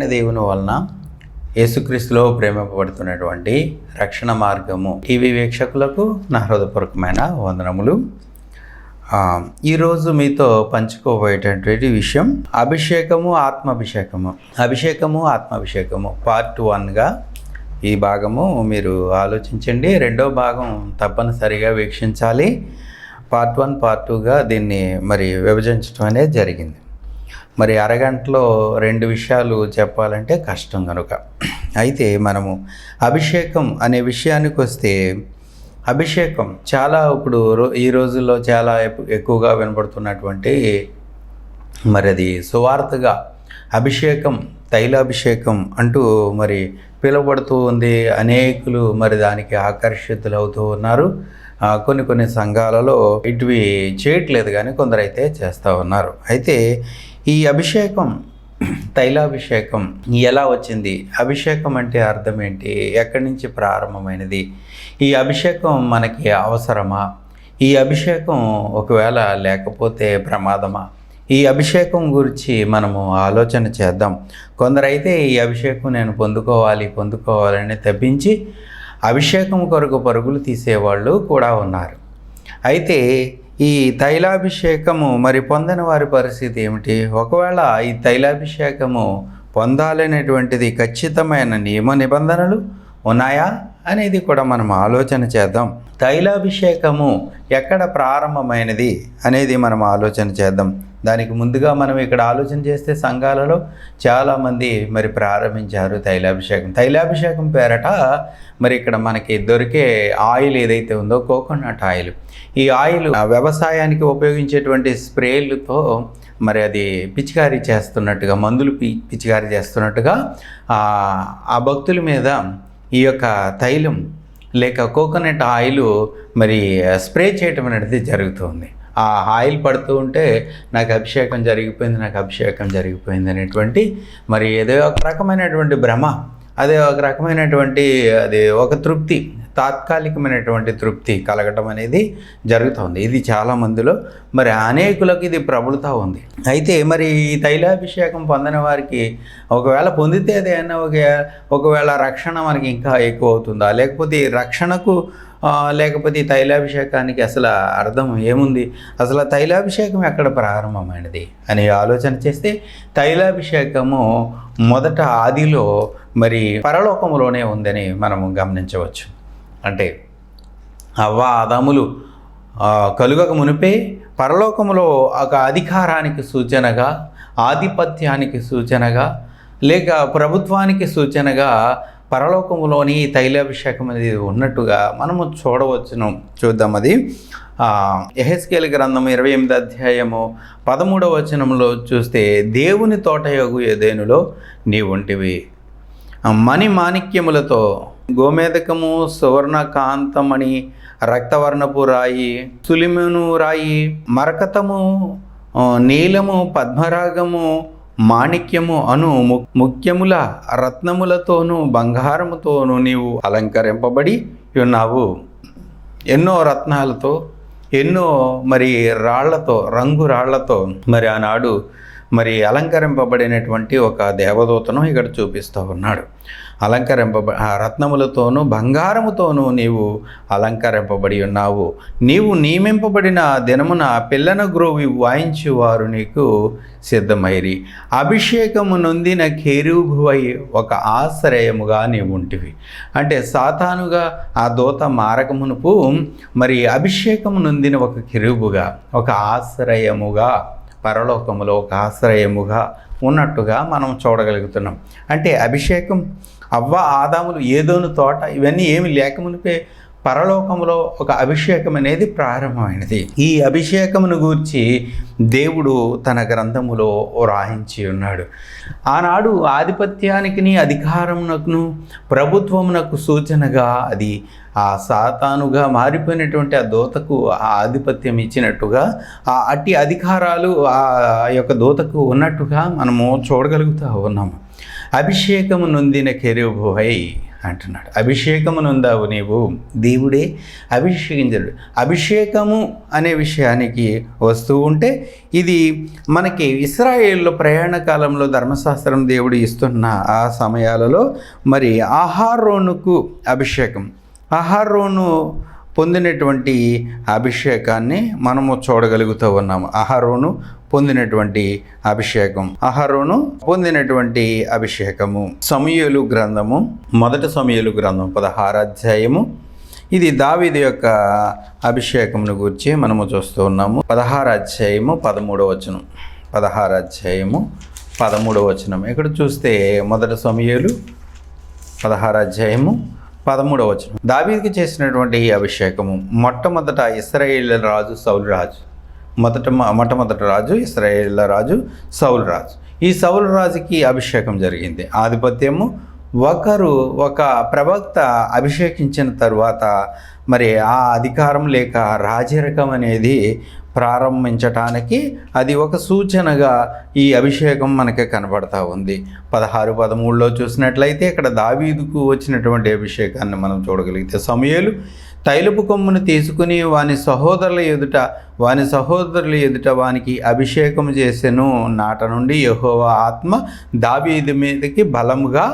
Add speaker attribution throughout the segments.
Speaker 1: అయిన దేవుని వలన యేసుక్రీస్తులో ప్రేమింపబడుతున్నటువంటి రక్షణ మార్గము టీవీ వీక్షకులకు నా హృదయపూర్వకమైన వందనములు. ఈరోజు మీతో పంచుకోబోయేటటువంటి విషయం అభిషేకము ఆత్మాభిషేకము పార్ట్ 1గా ఈ భాగము మీరు ఆలోచించండి. రెండో భాగం తప్పనిసరిగా వీక్షించాలి. పార్ట్ 1 పార్ట్ 2గా దీన్ని మరి విభజించడం అనేది జరిగింది. మరి అరగంటలో 2 విషయాలు చెప్పాలంటే కష్టం కనుక అయితే మనము అభిషేకం అనే విషయానికి వస్తే, అభిషేకం చాలా ఇప్పుడు ఈ రోజుల్లో చాలా ఎక్కువగా వినబడుతున్నటువంటి మరి అది సువార్తగా అభిషేకం, తైలాభిషేకం అంటూ మరి పిలువబడుతూ ఉంది. అనేకులు మరి దానికి ఆకర్షితులవుతూ ఉన్నారు. కొన్ని సంఘాలలో ఇటువి చేయట్లేదు, కానీ కొందరైతే చేస్తూ ఉన్నారు. అయితే ఈ అభిషేకం, తైలాభిషేకం ఎలా వచ్చింది? అభిషేకం అంటే అర్థం ఏంటి? ఎక్కడి నుంచి ప్రారంభమైనది? ఈ అభిషేకం మనకి అవసరమా? ఈ అభిషేకం ఒకవేళ లేకపోతే ప్రమాదమా? ఈ అభిషేకం గురించి మనము ఆలోచన చేద్దాం. కొందరైతే ఈ అభిషేకం నేను పొందుకోవాలని తప్పించి అభిషేకం కొరకు పరుగులు తీసేవాళ్ళు కూడా ఉన్నారు. అయితే ఈ తైలాభిషేకము మరి పొందని వారి పరిస్థితి ఏమిటి? ఒకవేళ ఈ తైలాభిషేకము పొందాలనేటువంటిది ఖచ్చితమైన నియమ నిబంధనలు ఉన్నాయా అనేది కూడా మనం ఆలోచన చేద్దాం. తైలాభిషేకము ఎక్కడ ప్రారంభమైనది అనేది మనం ఆలోచన చేద్దాం. దానికి ముందుగా మనం ఇక్కడ ఆలోచన చేస్తే సంఘాలలో చాలామంది మరి ప్రారంభించారు తైలాభిషేకం పేరట. మరి ఇక్కడ మనకి దొరికే ఆయిల్ ఏదైతే ఉందో కోకోనట్ ఆయిల్, ఈ ఆయిల్ వ్యవసాయానికి ఉపయోగించేటువంటి స్ప్రేలతో మరి అది పిచికారీ చేస్తున్నట్టుగా, మందులు పిచికారీ చేస్తున్నట్టుగా ఆ భక్తుల మీద ఈ యొక్క తైలం లేక కోకోనట్ ఆయిల్ మరి స్ప్రే చేయటం అనేది జరుగుతుంది. ఆ ఆయిల్ పడుతూ ఉంటే నాకు అభిషేకం జరిగిపోయింది అనేటువంటి మరి ఏదో ఒక రకమైనటువంటి భ్రమ, అదే ఒక రకమైనటువంటి ఒక తృప్తి, తాత్కాలికమైనటువంటి తృప్తి కలగటం అనేది జరుగుతుంది. ఇది చాలామందిలో మరి అనేకులకు ఇది ప్రబలుతూ ఉంది. అయితే మరి ఈ తైలాభిషేకం పొందిన వారికి ఒకవేళ పొందితే అదేనా ఒకవేళ రక్షణ మనకి ఇంకా ఎక్కువ అవుతుందా? లేకపోతే ఈ రక్షణకు లేకపోతే ఈ తైలాభిషేకానికి అసలు అర్థం ఏముంది? అసలు తైలాభిషేకం ఎక్కడ ప్రారంభమైనది అని ఆలోచన చేస్తే, తైలాభిషేకము మొదట ఆదిలో మరి పరలోకములోనే ఉందని మనము గమనించవచ్చు. అంటే అవ్వ ఆదాములు కలుగక మునిపే పరలోకములో ఒక అధికారానికి సూచనగా, ఆధిపత్యానికి సూచనగా, లేక ప్రభుత్వానికి సూచనగా పరలోకములోని తైలాభిషేకం అనేది ఉన్నట్టుగా మనము చూద్దాం. అది యెహెజ్కేలు గ్రంథం 28వ అధ్యాయము 13వ వచనంలో చూస్తే, దేవుని తోటయోగు ఏదెనులో నీ ఉంటివి, మణిమాణిక్యములతో గోమేదకము, సువర్ణ కాంతమణి, రక్తవర్ణపు రాయి, సులిమును రాయి, మరకతము, నీలము, పద్మరాగము, మాణిక్యము అను ముఖ్యముల రత్నములతోనూ బంగారముతోనూ నీవు అలంకరింపబడి ఉన్నావు. ఎన్నో రత్నాలతో, ఎన్నో మరి రాళ్లతో, రంగు రాళ్లతో మరి ఆనాడు మరి అలంకరింపబడినటువంటి ఒక దేవదూతను ఇక్కడ చూపిస్తూ ఉన్నాడు. రత్నములతోనూ బంగారముతోనూ నీవు అలంకరింపబడి ఉన్నావు. నీవు నియమింపబడిన దినమున పిల్లన గ్రోవి వాయించువారు నీకు సిద్ధమైరి. అభిషేకము నొందిన కెరూబువై ఒక ఆశ్రయముగా నీవు ఉంటివి. అంటే సాతానుగా ఆ దూత మారకమునుపు మరి అభిషేకము నొందిన ఒక కెరూబుగా, ఒక ఆశ్రయముగా, పరలోకములో ఒక ఆశ్రయముగా ఉన్నట్టుగా మనం చూడగలుగుతున్నాం. అంటే అభిషేకం, అవ్వ ఆదాములు ఏదోను తోట ఇవన్నీ ఏమి లేకమునిపే పరలోకములో ఒక అభిషేకం అనేది ప్రారంభమైనది. ఈ అభిషేకమును గూర్చి దేవుడు తన గ్రంథములో రాయించి ఉన్నాడు. ఆనాడు ఆధిపత్యానికి, అధికారమునకును, ప్రభుత్వమునకు సూచనగా అది ఆ సాతానుగా మారిపోయినటువంటి ఆ దూతకు ఆ ఆధిపత్యం ఇచ్చినట్టుగా ఆ అట్టి అధికారాలు ఆ యొక్క దూతకు ఉన్నట్టుగా మనము చూడగలుగుతూ ఉన్నాము. అభిషేకము నొందిన కెరూబువై అంటున్నాడు. అభిషేకము నొందావు నీవు, దేవుడే అభిషేకించాడు. అభిషేకము అనే విషయానికి వస్తూ ఉంటే ఇది మనకి ఇశ్రాయేల్లో ప్రయాణ కాలంలో ధర్మశాస్త్రం దేవుడు ఇస్తున్న ఆ సమయాలలో మరి అహరోనుకు అభిషేకం, అహరోను పొందినటువంటి అభిషేకాన్ని మనము చూడగలుగుతూ ఉన్నాము. అహరోను పొందినటువంటి అభిషేకం, అహరోను పొందినటువంటి అభిషేకము. సమూయేలు గ్రంథము, మొదటి సమూయేలు గ్రంథం 16వ అధ్యాయము. ఇది దావీదు యొక్క అభిషేకమును గురించి మనము చూస్తూ ఉన్నాము. 16వ అధ్యాయము 13వ వచనం, 16వ అధ్యాయము 13వ వచనం. ఇక్కడ చూస్తే మొదటి సమూయేలు 16వ అధ్యాయము 13వ వచనం. దావీదుకి చేసినటువంటి ఈ అభిషేకము మొట్టమొదట ఇశ్రాయేలు రాజు సౌలు రాజు, మొట్టమొదటి రాజు ఇశ్రాయేల్ రాజు సౌలు రాజు. ఈ సౌలు రాజుకి అభిషేకం జరిగింది. ఆధిపత్యము ఒక ప్రవక్త అభిషేకించిన తరువాత మరి ఆ అధికారం లేక రాజరికం అనేది ప్రారంభించటానికి అది ఒక సూచనగా ఈ అభిషేకం మనకి కనబడతా ఉంది. 16-13లో చూసినట్లయితే ఇక్కడ దావీదుకు వచ్చినటువంటి అభిషేకాన్ని మనం చూడగలిగితే, సమూయేలు తైలపు కొమ్మును తీసుకుని వాని సహోదరుల ఎదుట వానికి అభిషేకం చేసెను. నాట నుండి యెహోవా ఆత్మ దావీదు మీదకి బలముగా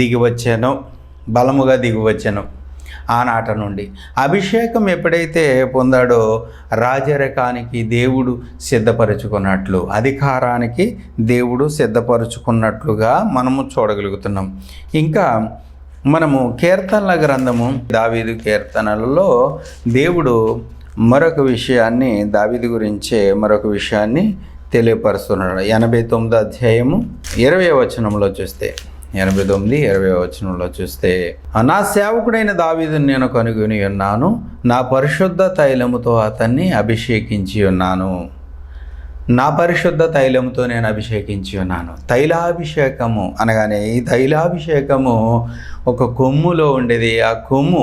Speaker 1: దిగివచ్చెను. ఆనాట నుండి అభిషేకం ఎప్పుడైతే పొందాడో రాజరికానికి దేవుడు సిద్ధపరచుకున్నట్లు, అధికారానికి దేవుడు సిద్ధపరచుకున్నట్లుగా మనము చూడగలుగుతున్నాం. ఇంకా మనము కీర్తనల గ్రంథము, దావీదు కీర్తనలలో దేవుడు దావీదు గురించే మరొక విషయాన్ని తెలియపరుస్తున్నాడు. 89వ అధ్యాయము 20వ వచనంలో చూస్తే, 89-20వ వచనంలో చూస్తే, నా సేవకుడైన దావీదుని నేను కనుగొని ఉన్నాను, నా పరిశుద్ధ తైలముతో అతన్ని అభిషేకించి ఉన్నాను. నా పరిశుద్ధ తైలముతో నేను అభిషేకించి ఉన్నాను. తైలాభిషేకము అనగానే ఈ తైలాభిషేకము ఒక కొమ్ములో ఉండేది. ఆ కొమ్ము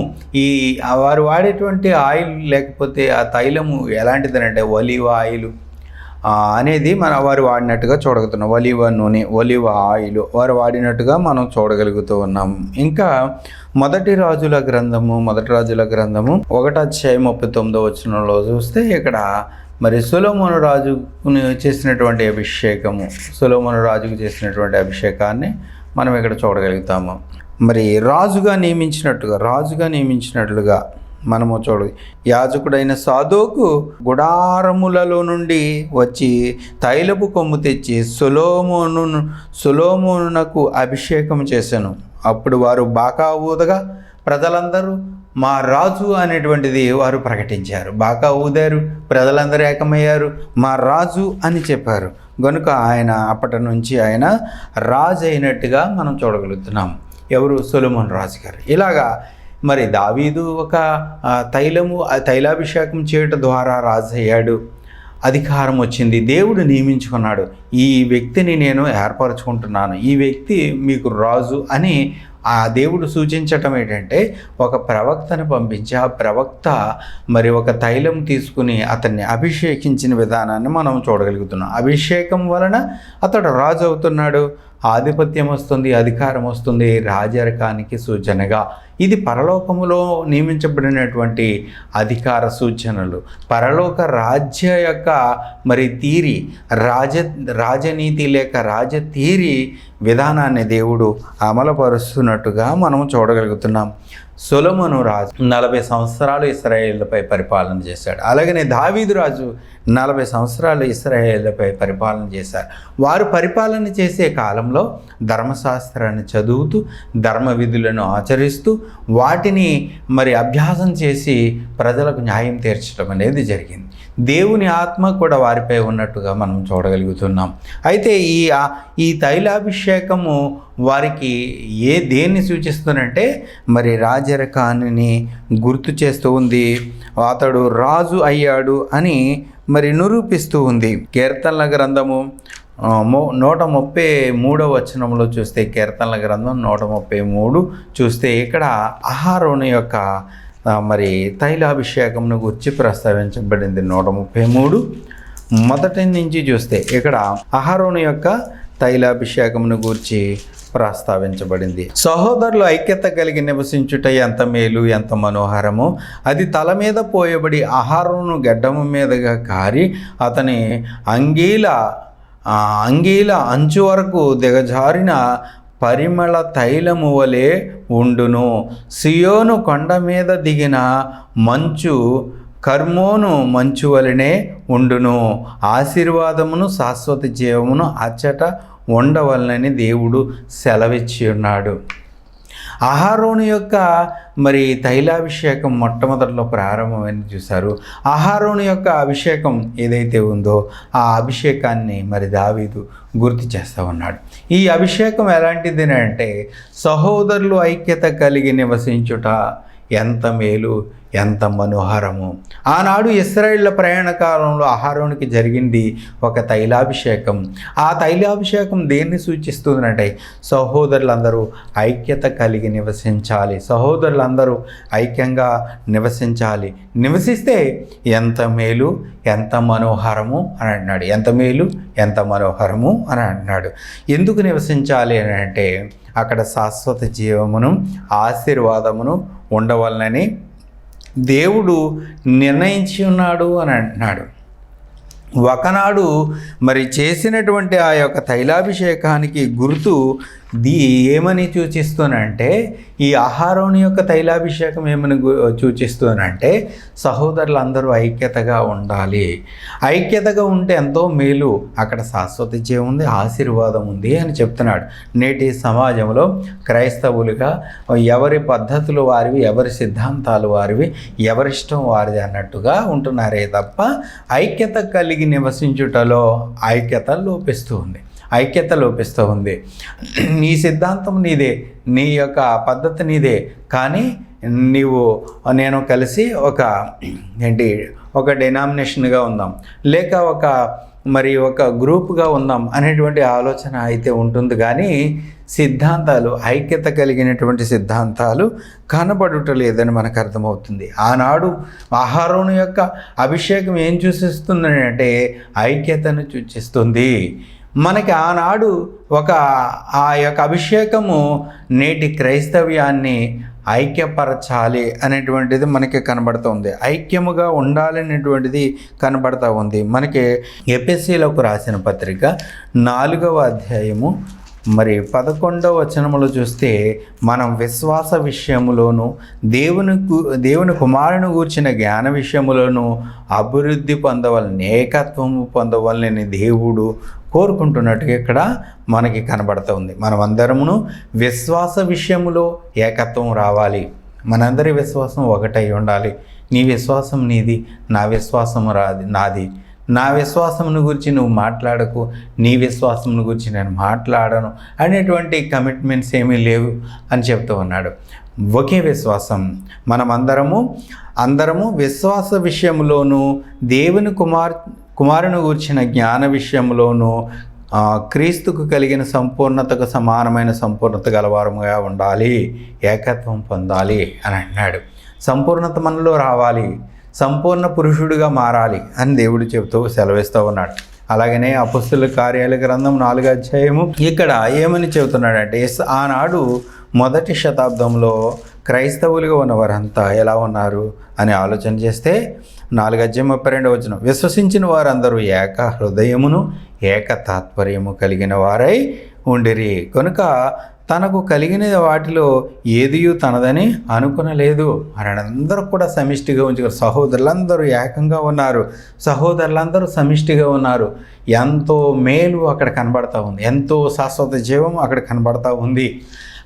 Speaker 1: వారు వాడేటువంటి ఆయిల్, లేకపోతే ఆ తైలము ఎలాంటిదనంటే ఒలివ ఆయిల్ అనేది వారు వాడినట్టుగా చూడగలుగుతున్నాం. ఒలివ నూనె, ఒలివ ఆయిల్ వారు వాడినట్టుగా మనం చూడగలుగుతూ ఉన్నాం. ఇంకా మొదటి రాజుల గ్రంథము 1వ అధ్యాయం 39వ వచనంలో చూస్తే ఇక్కడ మరి సొలొమోను రాజుకు చేసినటువంటి అభిషేకాన్ని మనం ఇక్కడ చూడగలుగుతాము. మరి రాజుగా నియమించినట్లుగా మనము యాజకుడైన సాదోకు గుడారములలో నుండి వచ్చి తైలపు కొమ్ము తెచ్చి సొలొమోనునకు అభిషేకం చేశాను. అప్పుడు వారు బాకా ఊదగా ప్రజలందరూ మా రాజు అనేటువంటిది వారు ప్రకటించారు. బాకా ఊదారు, ప్రజలందరూ ఏకమయ్యారు, మా రాజు అని చెప్పారు. కనుక అప్పటి నుంచి ఆయన రాజు అయినట్టుగా మనం చూడగలుగుతున్నాం. ఎవరు? సొలొమోను రాజు గారు. ఇలాగా మరి దావీదు ఒక తైలాభిషేకం చేయటం ద్వారా రాజు అయ్యాడు. అధికారం వచ్చింది, దేవుడు నియమించుకున్నాడు. ఈ వ్యక్తిని నేను ఏర్పరచుకుంటున్నాను, ఈ వ్యక్తి మీకు రాజు అని ఆ దేవుడు సూచించటం ఏంటంటే, ఒక ప్రవక్తను పంపించి ఆ ప్రవక్త మరి ఒక తైలం తీసుకుని అతన్ని అభిషేకించిన విధానాన్ని మనం చూడగలుగుతున్నాం. అభిషేకం వలన అతడు రాజు అవుతున్నాడు, ఆధిపత్యం వస్తుంది, అధికారం వస్తుంది, రాజరికానికి సూచనగా. ఇది పరలోకములో నియమించబడినటువంటి అధికార సూచనలు. పరలోక రాజ్య యొక్క మరి తీరి, రాజనీతి లేక రాజతీరి విధానాన్ని దేవుడు అమలుపరుస్తున్నట్టుగా మనం చూడగలుగుతున్నాం. సొలొమోను రాజు 40 సంవత్సరాలు ఇశ్రాయేలుపై పరిపాలన చేశాడు. అలాగనే దావీదు రాజు 40 సంవత్సరాలు ఇశ్రాయేలుపై పరిపాలన చేశారు. వారు పరిపాలన చేసే కాలంలో ధర్మశాస్త్రాన్ని చదువుతూ, ధర్మ విధులను ఆచరిస్తూ, వాటిని మరి అభ్యాసం చేసి ప్రజలకు న్యాయం తీర్చడం అనేది జరిగింది. దేవుని ఆత్మ కూడా వారిపై ఉన్నట్టుగా మనం చూడగలుగుతున్నాం. అయితే ఈ తైలాభిషేకము వారికి దేన్ని సూచిస్తుందంటే మరి రాజరికాన్ని గుర్తు చేస్తూ ఉంది. అతడు రాజు అయ్యాడు అని మరి నిరూపిస్తూ ఉంది. కీర్తనల గ్రంథము 133వ వచనంలో చూస్తే, కీర్తనల గ్రంథం 133 చూస్తే ఇక్కడ అహరోను యొక్క మరి తైలాభిషేకంను గురించి ప్రస్తావించబడింది. 133 మొదటి నుంచి చూస్తే ఇక్కడ అహరోను యొక్క తైలాభిషేకమును గూర్చి ప్రస్తావించబడింది. సహోదరులు ఐక్యత కలిగి నివసించుట ఎంత మేలు, ఎంత మనోహరము. అది తల మీద పోయబడి అహరోను గెడ్డము మీదగా కారి అతని అంగీల అంచు వరకు దిగజారిన పరిమళ తైలము వలె ఉండును. సియోను కొండ మీద దిగిన మంచు కర్మోను మంచు వలనే ఉండును. ఆశీర్వాదమును శాశ్వత జీవమును అచ్చట ఉండవలనని దేవుడు సెలవిచ్చి ఉన్నాడు. అహరోను యొక్క మరి తైలాభిషేకం మొట్టమొదటిలో ప్రారంభమైంది చూశారు. అహరోను యొక్క అభిషేకం ఏదైతే ఉందో ఆ అభిషేకాన్ని మరి దావీదు గుర్తు చేస్తూ ఉన్నాడు. ఈ అభిషేకం ఎలాంటిది అంటే సహోదరులు ఐక్యత కలిగి నివసించుట ఎంత మేలు, ఎంత మనోహరము. ఆనాడు ఇశ్రాయేళ్ల ప్రయాణ కాలంలో అహరోనుకి జరిగింది ఒక తైలాభిషేకం. ఆ తైలాభిషేకం దేన్ని సూచిస్తుందంటే సహోదరులందరూ ఐక్యత కలిగి నివసించాలి, సహోదరులందరూ ఐక్యంగా నివసించాలి. నివసిస్తే ఎంత మేలు, ఎంత మనోహరము అని అన్నాడు. ఎంత మేలు, ఎంత మనోహరము అని అన్నాడు. ఎందుకు నివసించాలి అని అంటే అక్కడ శాశ్వత జీవమును ఆశీర్వాదమును ఉండవలనని దేవుడు నిర్ణయించి ఉన్నాడు అని అంటున్నాడు. ఒకనాడు మరి చేసినటువంటి ఆ యొక్క తైలాభిషేకానికి గుర్తు ఏమని సూచిస్తూనంటే ఈ అహరోను యొక్క తైలాభిషేకం ఏమని సూచిస్తూనంటే సహోదరులందరూ ఐక్యతగా ఉండాలి. ఐక్యతగా ఉంటే ఎంతో మేలు, అక్కడ శాశ్వత జీవం ఉంది, ఆశీర్వాదం ఉంది అని చెప్తున్నాడు. నేటి సమాజంలో క్రైస్తవులుగా ఎవరి పద్ధతులు వారివి, ఎవరి సిద్ధాంతాలు వారివి, ఎవరిష్టం వారిది అన్నట్టుగా ఉంటున్నారే తప్ప ఐక్యత కలిగి నివసించుటలో ఐక్యత లోపిస్తూ ఉంది. నీ సిద్ధాంతం నీదే, నీ యొక్క పద్ధతి నీదే, కానీ నేను కలిసి ఒక డినామినేషన్గా ఉందాం, లేక ఒక గ్రూప్గా ఉందాం అనేటువంటి ఆలోచన అయితే ఉంటుంది. కానీ సిద్ధాంతాలు, ఐక్యత కలిగినటువంటి సిద్ధాంతాలు కనబడుటలేదని మనకు అర్థమవుతుంది. ఆనాడు అహరోను యొక్క అభిషేకం ఏం సూచిస్తుంది అంటే ఐక్యతను సూచిస్తుంది. మనకి ఆనాడు ఆ యొక్క అభిషేకము నేటి క్రైస్తవ్యాన్ని ఐక్యపరచాలి అనేటువంటిది మనకి కనబడుతుంది. ఐక్యముగా ఉండాలనేటువంటిది కనబడుతూ ఉంది. మనకి ఎఫెసీయులకు రాసిన పత్రిక 4వ అధ్యాయము మరి 11వ వచనములో చూస్తే మనం విశ్వాస విషయములోను దేవుని కుమారుని గూర్చిన జ్ఞాన విషయములోను అభివృద్ధి పొందవలని, ఏకత్వము పొందవలని దేవుడు కోరుకుంటున్నట్టుగా ఇక్కడ మనకి కనబడుతూ ఉంది. మనమందరమును విశ్వాస విషయములో ఏకత్వం రావాలి. మనందరి విశ్వాసం ఒకటై ఉండాలి. నీ విశ్వాసం నీది, నా విశ్వాసం నాది. నా విశ్వాసమును గురించి నువ్వు మాట్లాడకు, నీ విశ్వాసమును గురించి నేను మాట్లాడను అనేటువంటి కమిట్మెంట్స్ ఏమీ లేవు అని చెప్తూ ఉన్నాడు. ఒకే విశ్వాసం. అందరము విశ్వాస విషయంలోనూ దేవుని కుమారుని గూర్చిన జ్ఞాన విషయంలోనూ క్రీస్తుకు కలిగిన సంపూర్ణతకు సమానమైన సంపూర్ణత గలవారముగా ఉండాలి, ఏకత్వం పొందాలి అని అన్నాడు. సంపూర్ణత మనలో రావాలి, సంపూర్ణ పురుషుడిగా మారాలి అని దేవుడు చెబుతూ సెలవిస్తూ ఉన్నాడు. అలాగనే అపొస్తలుల కార్యాల గ్రంథం 4వ అధ్యాయము ఇక్కడ ఏమని చెబుతున్నాడంటే ఆనాడు మొదటి శతాబ్దంలో క్రైస్తవులుగా ఉన్నవారంతా ఎలా ఉన్నారు అని ఆలోచన చేస్తే 4:32 వచనం, విశ్వసించిన వారందరూ ఏక హృదయమును ఏక తాత్పర్యము కలిగిన వారై ఉండిరి కనుక తనకు కలిగిన వాటిలో ఏదియూ తనదని అనుకునలేదు. అందరూ కూడా సమిష్టిగా ఉంచుకున్నారు. సహోదరులందరూ ఏకంగా ఉన్నారు, సహోదరులందరూ సమిష్టిగా ఉన్నారు. ఎంతో మేలు అక్కడ కనబడతా ఉంది, ఎంతో శాశ్వత జీవం అక్కడ కనబడతా ఉంది.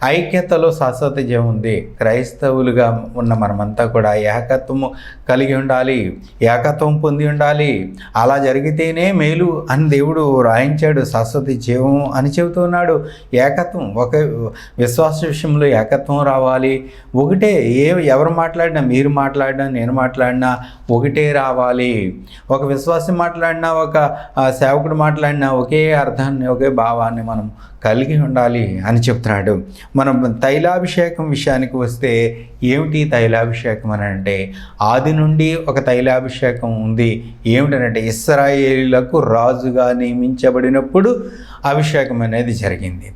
Speaker 1: ఐక్యతలో శాశ్వత జీవం ఉంది. క్రైస్తవులుగా ఉన్న మనమంతా కూడా ఏకత్వము కలిగి ఉండాలి, ఏకత్వం పొంది ఉండాలి. అలా జరిగితేనే మేలు అని దేవుడు రాయించాడు. శాశ్వత జీవం అని చెబుతున్నాడు. ఏకత్వం, ఒక విశ్వాస విషయంలో ఏకత్వం రావాలి. ఒకటే, ఎవరు మాట్లాడినా, మీరు మాట్లాడినా, నేను మాట్లాడినా ఒకటే రావాలి. ఒక విశ్వాసి మాట్లాడినా, ఒక సేవకుడు మాట్లాడినా ఒకే అర్థాన్ని, ఒకే భావాన్ని మనం కలిగి ఉండాలి అని చెప్తున్నాడు. మనం తైలాభిషేకం విషయానికి వస్తే ఏమిటి తైలాభిషేకం అని అంటే, ఆది నుండి ఒక తైలాభిషేకం ఉంది. ఏమిటనంటే ఇశ్రాయేలీయులకు రాజుగా నియమించబడినప్పుడు అభిషేకం అనేది జరిగింది.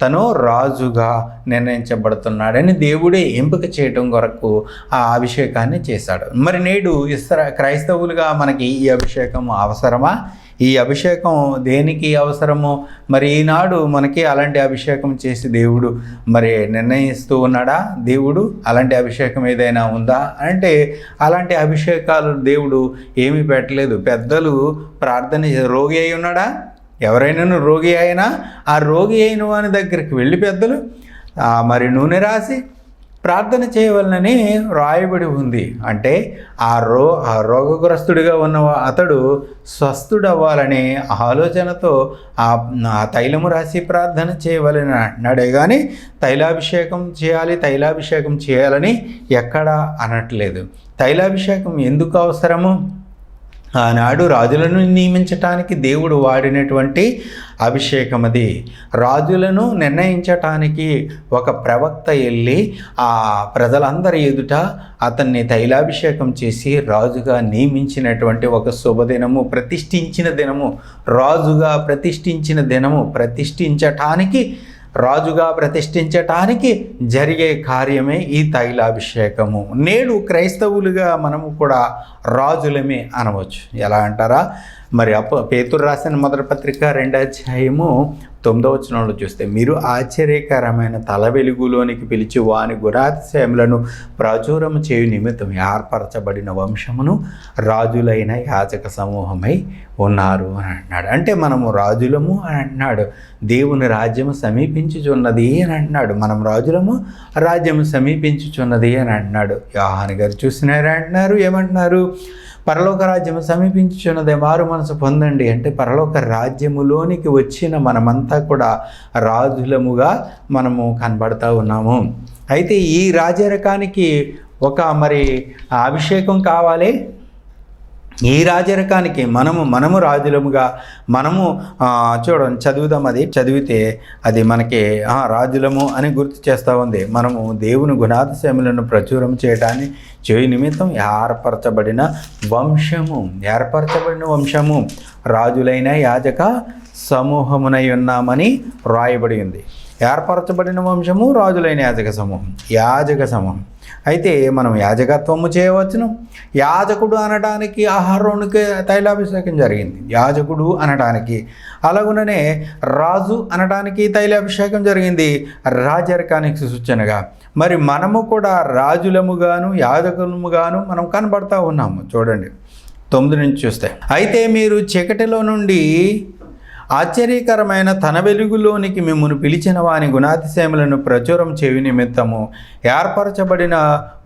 Speaker 1: తను రాజుగా నిర్ణయించబడుతున్నాడని దేవుడే ఎంపిక చేయటం కొరకు ఆ అభిషేకాన్ని చేశాడు. మరి నేడు క్రైస్తవులుగా మనకి ఈ అభిషేకం అవసరమా? ఈ అభిషేకం దేనికి అవసరమో మరి ఈనాడు మనకి అలాంటి అభిషేకం చేసి దేవుడు మరి నిర్ణయిస్తూ ఉన్నాడా? దేవుడు అలాంటి అభిషేకం ఏదైనా ఉందా అంటే అలాంటి అభిషేకాలు దేవుడు ఏమీ పెట్టలేదు. పెద్దలు ప్రార్థన రోగి అయి ఉన్నాడా? ఎవరైనా రోగి అయినా ఆ రోగి అయిన వాని దగ్గరికి వెళ్ళి పెద్దలు మరి నూనె రాసి ప్రార్థన చేయవలనని రాయబడి ఉంది. అంటే ఆ రోగగ్రస్తుడిగా ఉన్న అతడు స్వస్థుడవ్వాలనే ఆలోచనతో ఆ తైలము రాసి ప్రార్థన చేయవలని అన్నాడే కానీ తైలాభిషేకం చేయాలని ఎక్కడా అనట్లేదు. తైలాభిషేకం ఎందుకు అవసరము? ఆనాడు రాజులను నియమించటానికి దేవుడు వాడినటువంటి అభిషేకం అది. రాజులను నిర్ణయించటానికి ఒక ప్రవక్త వెళ్ళి ఆ ప్రజలందరి ఎదుట అతన్ని తైలాభిషేకం చేసి రాజుగా నియమించినటువంటి ఒక శుభదినము, ప్రతిష్ఠించిన దినము, రాజుగా ప్రతిష్ఠించిన దినము, రాజుగా ప్రతిష్ఠించటానికి జరిగే కార్యమే ఈ తైలాభిషేకము. నేడు క్రైస్తవులుగా మనము కూడా రాజులమే అనవచ్చు. ఎలా అంటారా? మరి పేతురు రాసిన మొదటి పత్రిక 2వ అధ్యాయము 9వ వచనంలో చూస్తే, మీరు ఆశ్చర్యకరమైన తల వెలుగులోనికి పిలిచి వాని గుణాతిశయములను ప్రాచుర్యము చేయు నిమిత్తం ఏర్పరచబడిన వంశమును రాజులైన యాజక సమూహమై ఉన్నారు అని అంటున్నాడు. అంటే మనము రాజులము అని అంటున్నాడు. దేవుని రాజ్యము సమీపించుచున్నది అని అంటున్నాడు. మనం రాజులము, రాజ్యము సమీపించుచున్నది అని అంటున్నాడు. యోహాను గారు చూసినారు అంటున్నారు. ఏమంటున్నారు? పరలోక రాజ్యము సమీపించుచున్నదే, మారు మనసు పొందండి అంటే పరలోక రాజ్యములోనికి వచ్చిన మనమంతా కూడా రాజులముగా మనము కనబడతా ఉన్నాము. అయితే ఈ రాజరకానికి ఒక మరి అభిషేకం కావాలి. ఈ రాజరకానికి మనము రాజులముగా చూడండి, చదువుదాం. అది చదివితే అది మనకి రాజులము అని గుర్తు చేస్తూ ఉంది. మనము దేవుని గుణాతిశయములను ప్రచురం చేయడాన్ని చేయి నిమిత్తం ఏర్పరచబడిన వంశము రాజులైన యాజక సమూహమునై ఉన్నామని రాయబడి ఉంది. ఏర్పరచబడిన వంశము, రాజులైన యాజక సమూహం. అయితే మనం యాజకత్వము చేయవచ్చును. యాజకుడు అనడానికి అహరోనుకి తైలాభిషేకం జరిగింది, యాజకుడు అనడానికి. అలాగుననే రాజు అనడానికి తైలాభిషేకం జరిగింది, రాజరికానికి సూచనగా. మరి మనము కూడా రాజులముగాను యాజకులముగాను మనం కనబడతా ఉన్నాము. చూడండి 9 నుంచి చూస్తే, అయితే మీరు చీకటిలో నుండి ఆశ్చర్యకరమైన తన వెలుగులోనికి మిమ్మును పిలిచిన వాని గుణాతిశయములను ప్రచురం చేయు నిమిత్తము ఏర్పరచబడిన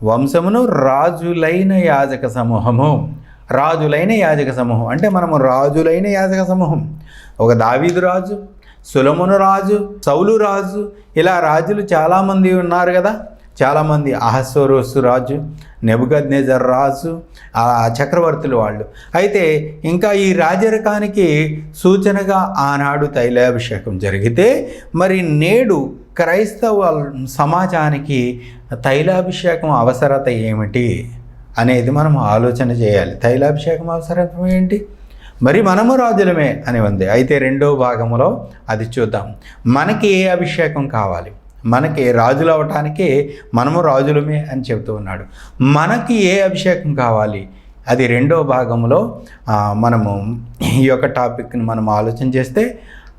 Speaker 1: వంశమును రాజులైన యాజక సమూహము. అంటే మనము రాజులైన యాజక సమూహం. ఒక దావీదు రాజు, సొలొమోను రాజు, సౌలు రాజు, ఇలా రాజులు చాలామంది ఉన్నారు కదా. చాలామంది, అహస్వేరోషు రాజు, నెబుకద్నెజర్ రాజు, ఆ చక్రవర్తులు వాళ్ళు. అయితే ఇంకా ఈ రాజరికానికి సూచనగా ఆనాడు తైలాభిషేకం జరిగితే, మరి నేడు క్రైస్తవ సమాజానికి తైలాభిషేకం అవసరత ఏమిటి అనేది మనం ఆలోచన చేయాలి. తైలాభిషేకం అవసరత ఏంటి? మరి మనము రాజులమే అని ఉంది. అయితే 2వ భాగంలో అది చూద్దాం. మనకి ఏ అభిషేకం కావాలి? మనకి రాజులు అవటానికి మనము రాజులమే అని చెబుతూ ఉన్నాడు. మనకి ఏ అభిషేకం కావాలి? అది 2వ భాగంలో మనము ఈ యొక్క టాపిక్ని మనం ఆలోచన చేస్తే,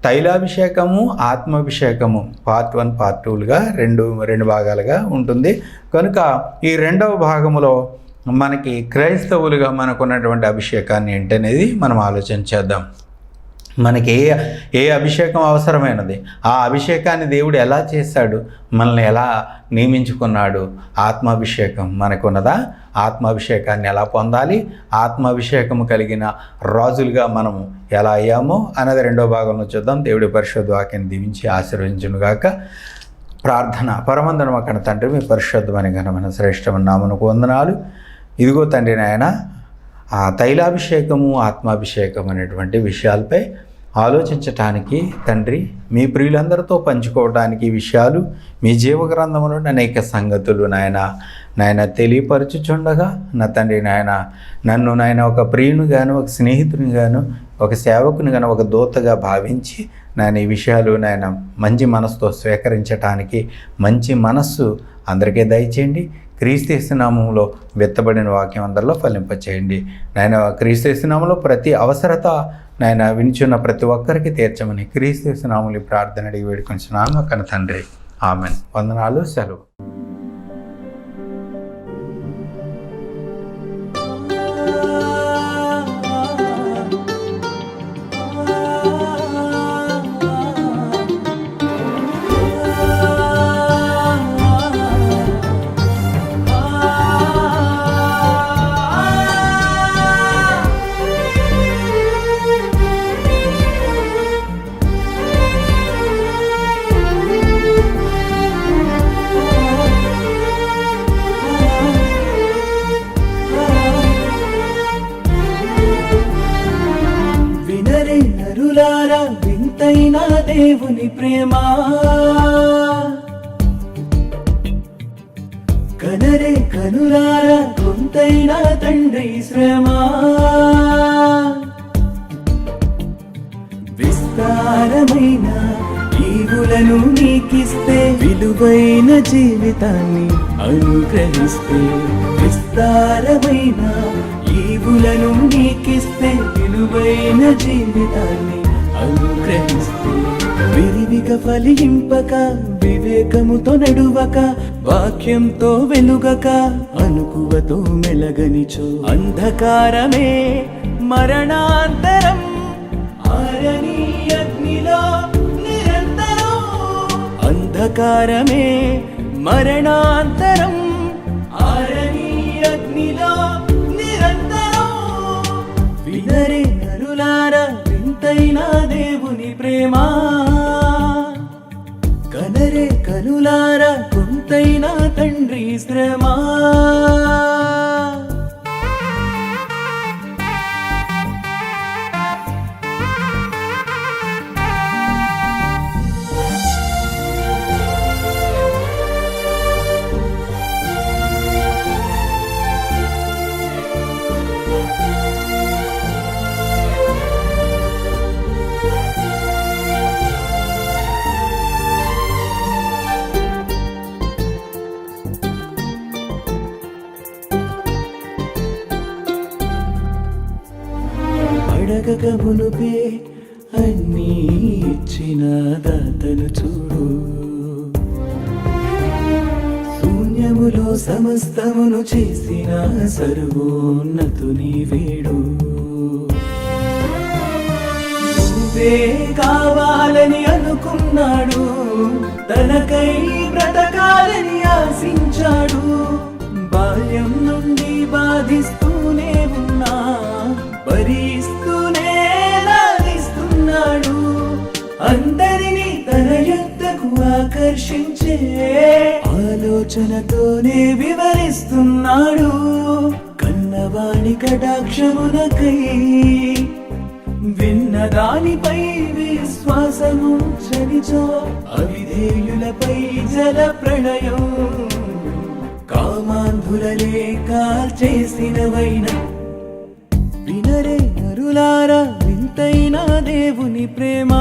Speaker 1: తైలాభిషేకము, ఆత్మాభిషేకము పార్ట్ 1, పార్ట్ 2లుగా రెండు భాగాలుగా ఉంటుంది. కనుక ఈ 2వ భాగంలో మనకి క్రైస్తవులుగా మనకున్నటువంటి అభిషేకాన్ని ఏంటనేది మనం ఆలోచన చేద్దాం. మనకి ఏ అభిషేకం అవసరమైనది, ఆ అభిషేకాన్ని దేవుడు ఎలా చేశాడు, మనల్ని ఎలా నియమించుకున్నాడు, ఆత్మాభిషేకం మనకున్నదా? ఆత్మాభిషేకాన్ని ఎలా పొందాలి, ఆత్మాభిషేకము కలిగిన రాజులుగా మనము ఎలా అయ్యామో అన్నది 2వ భాగంలో చూద్దాం. దేవుడి పరిశుద్ధ వాక్యాన్ని దీవించి ఆశీర్వదించునుగాక. ప్రార్థన. పరమందరం అక్కడ తండ్రి, మీ పరిశుద్ధమైన ఘనమైన శ్రేష్టమైన నామమునకు వందనాలు. ఇదిగో తండ్రి నాయన, ఆ తైలాభిషేకము, ఆత్మాభిషేకం అనేటువంటి విషయాలపై ఆలోచించటానికి తండ్రి, మీ ప్రియులందరితో పంచుకోవడానికి ఈ విషయాలు మీ జీవగ్రంథంలో అనేక సంగతులు నాయన తెలియపరచుచుండగా నా తండ్రి నన్ను ఒక ప్రియుని గాను, ఒక స్నేహితుని గాను, ఒక సేవకుని గాను, ఒక దూతగా భావించి ఈ విషయాలు మంచి మనసుతో స్వీకరించటానికి మంచి మనస్సు అందరికీ దయచేయండి. క్రీస్తు యేసు నామములో విత్తబడిన వాక్యం అందరిలో ఫలింపచేయండి. క్రీస్తు యేసు నామములో ప్రతి అవసరత వినిచున్న ప్రతి ఒక్కరికి తీర్చమని క్రీస్తు యేసు నామములో ప్రార్థన అడిగి వేడుకొంచున్నాము కన్న తండ్రి. ఆమెన్. వందనాలు. సెలవు.
Speaker 2: వింతైన దేవుని ప్రేమ, కనరే కనులారా కొంతైన తండ్రి శ్రమ, విస్తారమైన ఈవులను నీకిస్తే విలువైన జీవితాన్ని అనుగ్రహిస్తే, విస్తారమైన ఈవులను నీకిస్తే విలువైన జీవితాన్ని అనుగ్రహిస్తే, విరివిగా ఫలింపక వివేకముతో నడువక వాక్యంతో వెలుగక అనుకువతో మెలగనిచో అంధకారమే మరణాంతరం ఆరని అగ్నిలో నిరంతరం, అంధకారమే మరణాంతరం ఆరని అగ్నిలో నిరంతరం. వినరే నరులారా వింతైన దేవుని ప్రేమ, కనరే కనులారా కొంతైన తండ్రి శ్రమ. అడగక మునుపే అన్నీ ఇచ్చిన దాతను చూడు, శూన్యములో సమస్తమును చేసిన సర్వోన్నతుని వేడు. నువ్వే కావాలని అనుకున్నాడు, తనకై బ్రతకాలని ఆశించాడు. బాల్యం నుండి బాధిస్తూనే ఉన్నా భరిస్తూనే లాగిస్తున్నాడు. అందరినీ తన యొద్దకు ఆకర్షించే ఆలోచనతోనే వివరిస్తున్నాడు. కన్నవాణి కటాక్షమునకై విన్నదానిపై విశ్వాసము చనిచో అవిధేయులపై జల ప్రళయం కామాంధులలే కాల్చేసినవైన. వినరే నరులారా వింతైన దేవుని ప్రేమ,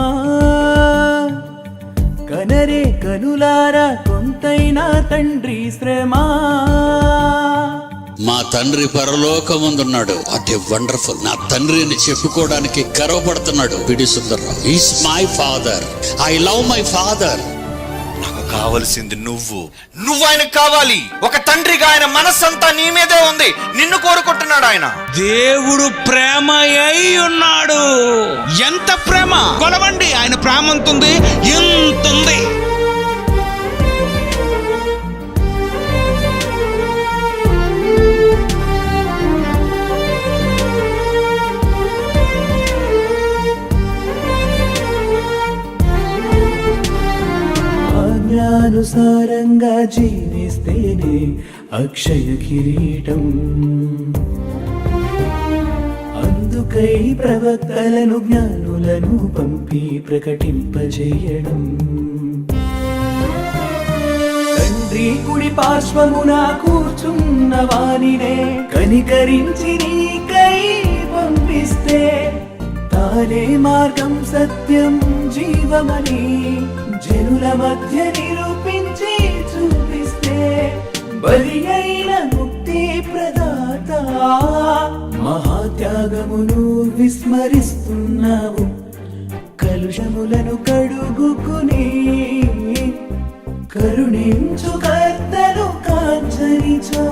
Speaker 2: కనరే కనులారా కొంతైన తండ్రి శ్రమ.
Speaker 3: మా తండ్రి పరలోకముందున్నాడు. What a wonderful. నా తండ్రి అని చెప్పుకోవడానికి గర్వపడుతున్నాడు P D Sundarrao. Is my father. I love my father.
Speaker 4: నాకు కావలసింది నువ్వు ఆయనకు కావాలి. ఒక తండ్రిగా ఆయన మనస్సంతా నీ మీదే ఉంది. నిన్ను కోరుకుంటున్నాడు ఆయన.
Speaker 5: దేవుడు ప్రేమ అయి ఉన్నాడు. ఎంత ప్రేమ కొలవండి. ఆయన ప్రేమ ఎంతుంది? ఎంతుంది.
Speaker 2: ఆజ్ఞానుసారంగా జీవిస్తేనే అక్షయ కిరీటం. అందుకై ప్రవక్తలను జ్ఞానులను పంపి ప్రకటింపజేయడం. తండ్రి కుడి పార్శ్వమున కూర్చున్న వానినే కనికరించి నీకై పంపిస్తే తానే మార్గం సత్యం జీవమని జనుల మధ్య నిరూపించి చూపిస్తే బలి అయిన ముక్తి ప్రదాత మహాత్యాగమును విస్మరిస్తున్నావు. కలుషములను కడుగుకుని కరుణించు కర్తను కాంచనిచో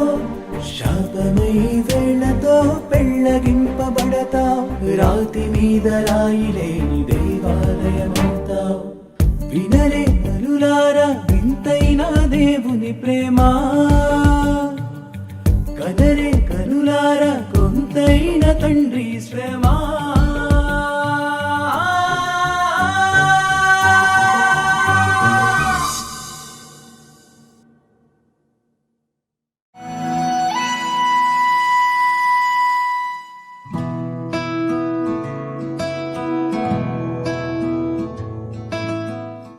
Speaker 2: శాపమై వేళ్లతో పెళ్ళగింపబడతావు. రాతి మీద రాయి లేని దేవాలయమవుతావు. వినరే కనులారా వింతైన దేవుని ప్రేమ, కదరే కనులారా కొంతైన తండ్రి శ్రమ.